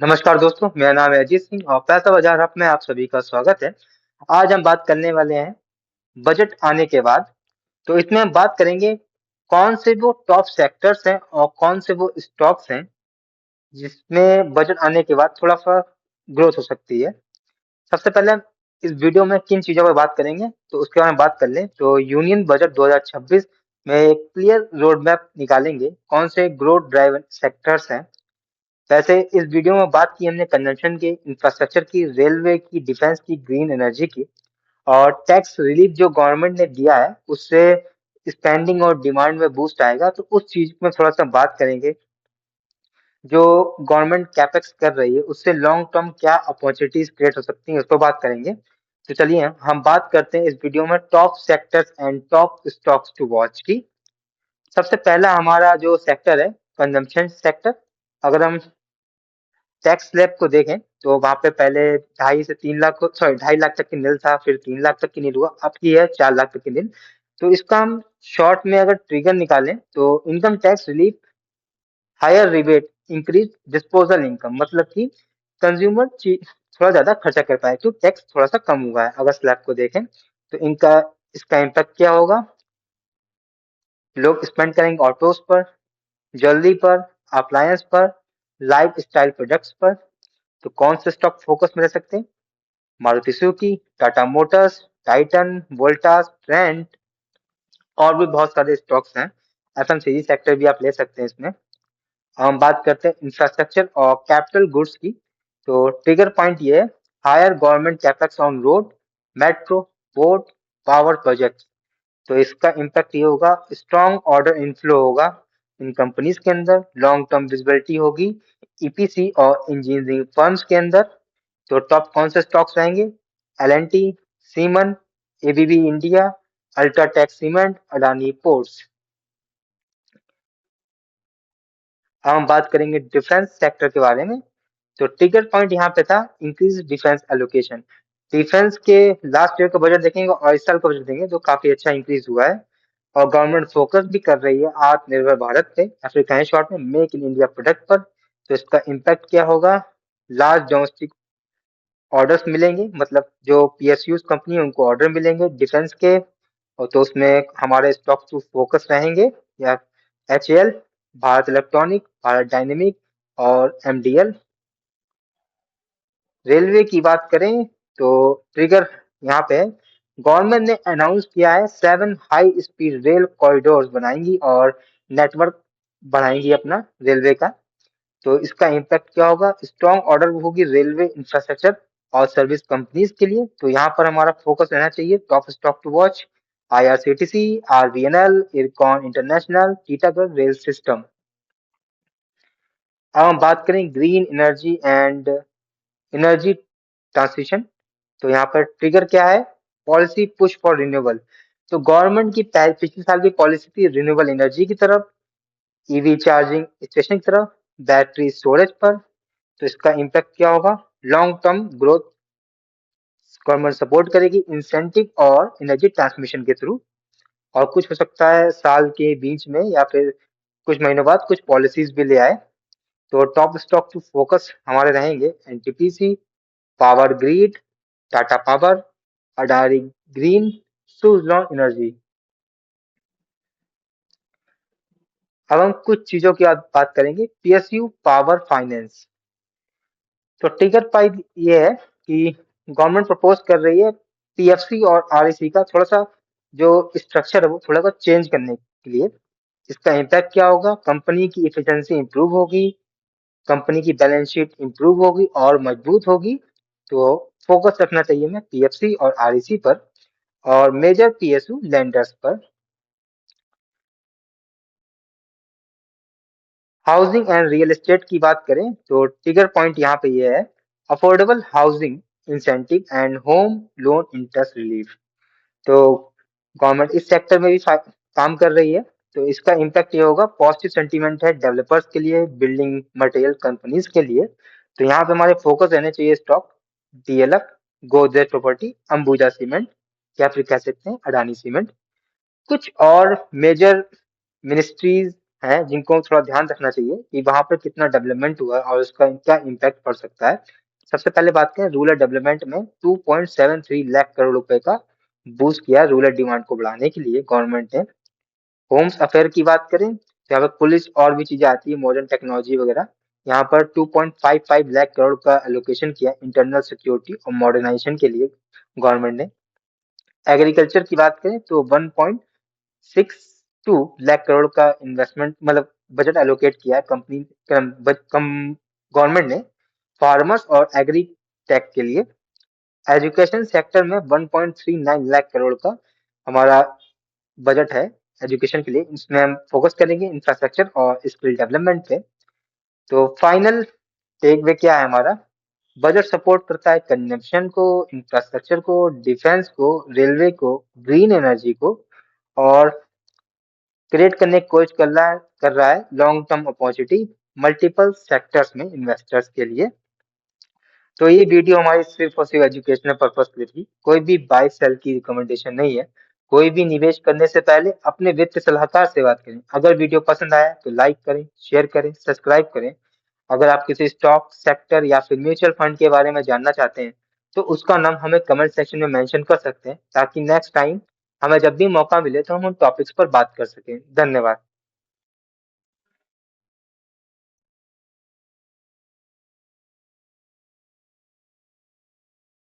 नमस्कार दोस्तों, मेरा नाम है अजीत सिंह और पैसा बाजार हब में आप सभी का स्वागत है। आज हम बात करने वाले हैं बजट आने के बाद। तो इसमें हम बात करेंगे कौन से वो टॉप सेक्टर्स हैं और कौन से वो स्टॉक्स हैं जिसमें बजट आने के बाद थोड़ा-सा ग्रोथ हो सकती है। सबसे पहले हम इस वीडियो में किन चीज़ों पर बात करेंगे तो उसके बारे में बात कर लें। तो यूनियन बजट 2026 में एक क्लियर रोड मैप निकालेंगे, कौन से ग्रोथ ड्राइवन सेक्टर्स हैं। वैसे इस वीडियो में बात की हमने कंजम्पशन की, इंफ्रास्ट्रक्चर की, रेलवे की, डिफेंस की, ग्रीन एनर्जी की और टैक्स रिलीफ जो गवर्नमेंट ने दिया है उससे स्पेंडिंग और डिमांड में बूस्ट आएगा। तो उस चीज में थोड़ा सा बात करेंगे जो गवर्नमेंट कैपेक्स कर रही है उससे लॉन्ग टर्म क्या अपॉर्चुनिटीज क्रिएट हो सकती हैं उस पर बात करेंगे। तो चलिए हम बात करते हैं इस वीडियो में top sectors and top stocks to watch की। सबसे पहला हमारा जो सेक्टर है कंजम्पशन सेक्टर। अगर हम टैक्स स्लैब को देखें तो वहां पे पहले 2.5 से 3 लाख, सॉरी 2.5 लाख तक की नील था, फिर 3 लाख तक की नील हुआ, अब की है 4 लाख तक की नील। तो इसका हम शॉर्ट में अगर ट्रिगर निकालें तो income tax relief, higher rebate, increased disposable income, मतलब कि कंज्यूमर थोड़ा ज्यादा खर्चा कर पाए तो टैक्स थोड़ा सा कम हुआ है। अगर स्लैब को देखें तो इनका इसका इम्पैक्ट क्या होगा, लोग स्पेंड करेंगे ऑटोज पर, ज्वेलरी पर, अप्लायंस पर, लाइफ स्टाइल प्रोडक्ट्स पर। तो कौन से स्टॉक फोकस में रह सकते हैं? Maruti Suzuki, Tata Motors, Titan, Voltas, Trent और भी बहुत सारे स्टॉक्स हैं। एफएमसीजी सेक्टर भी आप ले सकते हैं इसमें। हम बात करते हैं इंफ्रास्ट्रक्चर और कैपिटल गुड्स की। तो ट्रिगर पॉइंट ये है, higher government capex on road, metro, port, power project. तो इसका इम्पैक्ट ये होगा, स्ट्रॉन्ग ऑर्डर इनफ्लो होगा इन कंपनीज के अंदर, लॉन्ग टर्म विजिबिलिटी होगी ईपीसी और इंजीनियरिंग फर्म्स के अंदर। तो टॉप कौन से स्टॉक्स रहेंगे? L&T, semen, ABB India, UltraTech cement, Adani ports. अब हम बात करेंगे डिफेंस सेक्टर के बारे में। तो ट्रिगर पॉइंट यहाँ पे था इंक्रीज डिफेंस एलोकेशन। डिफेंस के लास्ट ईयर का बजट देखेंगे और इस साल का बजट देंगे तो काफी अच्छा इंक्रीज हुआ है और गवर्नमेंट फोकस भी कर रही है आत्मनिर्भर भारत पे, या फिर कहें शॉर्ट में मेक इन इंडिया प्रोडक्ट पर। तो इसका इम्पैक्ट क्या होगा, लार्ज डोमेस्टिक ऑर्डर्स मिलेंगे, मतलब जो पीएसयूज कंपनी है उनको ऑर्डर मिलेंगे डिफेंस के। और तो उसमें हमारे स्टॉक टू फोकस रहेंगे या HAL, Bharat electronic, Bharat dynamic और एमडीएल। रेलवे की बात करें तो ट्रिगर यहाँ पे गवर्नमेंट ने अनाउंस किया है 7 हाई स्पीड रेल कॉरिडोर्स बनाएंगी और नेटवर्क बढ़ाएंगी अपना रेलवे का। तो इसका इम्पैक्ट क्या होगा, स्ट्रॉन्ग ऑर्डर होगी रेलवे इंफ्रास्ट्रक्चर और सर्विस कंपनीज के लिए। तो यहाँ पर हमारा फोकस रहना चाहिए top stock to watch, IRCTC, RVNL, Ircon international, Titagarh rail system. अब हम बात करें green energy and energy transition. तो यहाँ पर ट्रिगर क्या है, पॉलिसी पुश फॉर रिन्यूएबल। तो गवर्नमेंट की पिछले साल की पॉलिसी थी रिन्यूएबल एनर्जी की तरफ, ईवी चार्जिंग स्टेशन की तरफ, बैटरी स्टोरेज पर। तो इसका इम्पैक्ट क्या होगा, long term growth government support करेगी इंसेंटिव और एनर्जी ट्रांसमिशन के थ्रू। और कुछ हो सकता है साल के बीच में या फिर कुछ महीनों बाद कुछ पॉलिसीज भी ले आए। तो टॉप स्टॉक टू फोकस हमारे रहेंगे NTPC, power grid, Tata power, Adani green, Suzlon energy. अब हम कुछ चीजों की बात करेंगे, पीएसयू पावर फाइनेंस। तो टिकर पॉइंट ये है कि गवर्नमेंट प्रपोज कर रही है पीएफसी और आरईसी का थोड़ा सा जो स्ट्रक्चर है वो थोड़ा सा चेंज करने के लिए। इसका इम्पैक्ट क्या होगा, कंपनी की इफिशिएंसी इंप्रूव होगी, कंपनी की बैलेंस शीट इंप्रूव होगी और मजबूत होगी। तो फोकस रखना चाहिए हमें पीएफसी और आरईसी पर और मेजर पीएसयू लेंडर्स पर। हाउसिंग एंड रियल एस्टेट की बात करें तो ट्रिगर पॉइंट यहाँ पे ये है, affordable housing incentive and home loan interest relief. तो गवर्नमेंट इस सेक्टर में भी काम कर रही है। तो इसका इम्पैक्ट ये होगा, पॉजिटिव सेंटीमेंट है डेवलपर्स के लिए, बिल्डिंग मटेरियल कंपनीज के लिए। तो यहाँ पे हमारे फोकस रहने चाहिए stock DLF, Godrej property, Ambuja cement या फिर कह सकते हैं अडानी सीमेंट। कुछ और मेजर मिनिस्ट्रीज हैं जिनको थोड़ा ध्यान रखना चाहिए कि वहाँ पर कितना डेवलपमेंट हुआ है और उसका क्या इम्पैक्ट पड़ सकता है। सबसे पहले बात करें रूरल डेवलपमेंट में 2.73 लाख करोड़ रुपए का बूस्ट किया रूरल डिमांड को बढ़ाने के लिए गवर्नमेंट ने। होम्स अफेयर की बात करें, यहाँ पर पुलिस और भी चीजें आती है, मॉडर्न टेक्नोलॉजी वगैरह। यहाँ पर 2.55 लाख करोड़ का एलोकेशन किया इंटरनल सिक्योरिटी और मॉडर्नाइजेशन के लिए गवर्नमेंट ने। एग्रीकल्चर की बात करें तो 1.62 लाख करोड़ का इन्वेस्टमेंट मतलब बजट एलोकेट किया है गवर्नमेंट ने फार्मर्स और एग्री टेक के लिए। एजुकेशन सेक्टर में 1.39 लाख करोड़ का हमारा बजट है एजुकेशन के लिए। इसमें हम फोकस करेंगे इंफ्रास्ट्रक्चर और स्किल डेवलपमेंट पे। तो फाइनल टेक वे क्या है हमारा? बजट सपोर्ट करता है कंजम्पशन को, इंफ्रास्ट्रक्चर को, डिफेंस को, रेलवे को, ग्रीन एनर्जी को, और क्रिएट करने की कोशिश कर रहा है long term opportunity multiple sectors में इन्वेस्टर्स के लिए। तो ये वीडियो हमारी सिर्फ और सिर्फ एजुकेशनल पर्पस के लिए थी, कोई भी बाय सेल की रिकमेंडेशन नहीं है। कोई भी निवेश करने से पहले अपने वित्त सलाहकार से बात करें। अगर वीडियो पसंद आया तो लाइक करें, शेयर करें, सब्सक्राइब करें। अगर आप किसी स्टॉक सेक्टर या फिर म्यूचुअल फंड के बारे में जानना चाहते हैं तो उसका नाम हमें कमेंट सेक्शन में मेंशन कर सकते हैं, ताकि नेक्स्ट टाइम हमें जब भी मौका मिले तो हम उन टॉपिक्स पर बात कर सकें। धन्यवाद।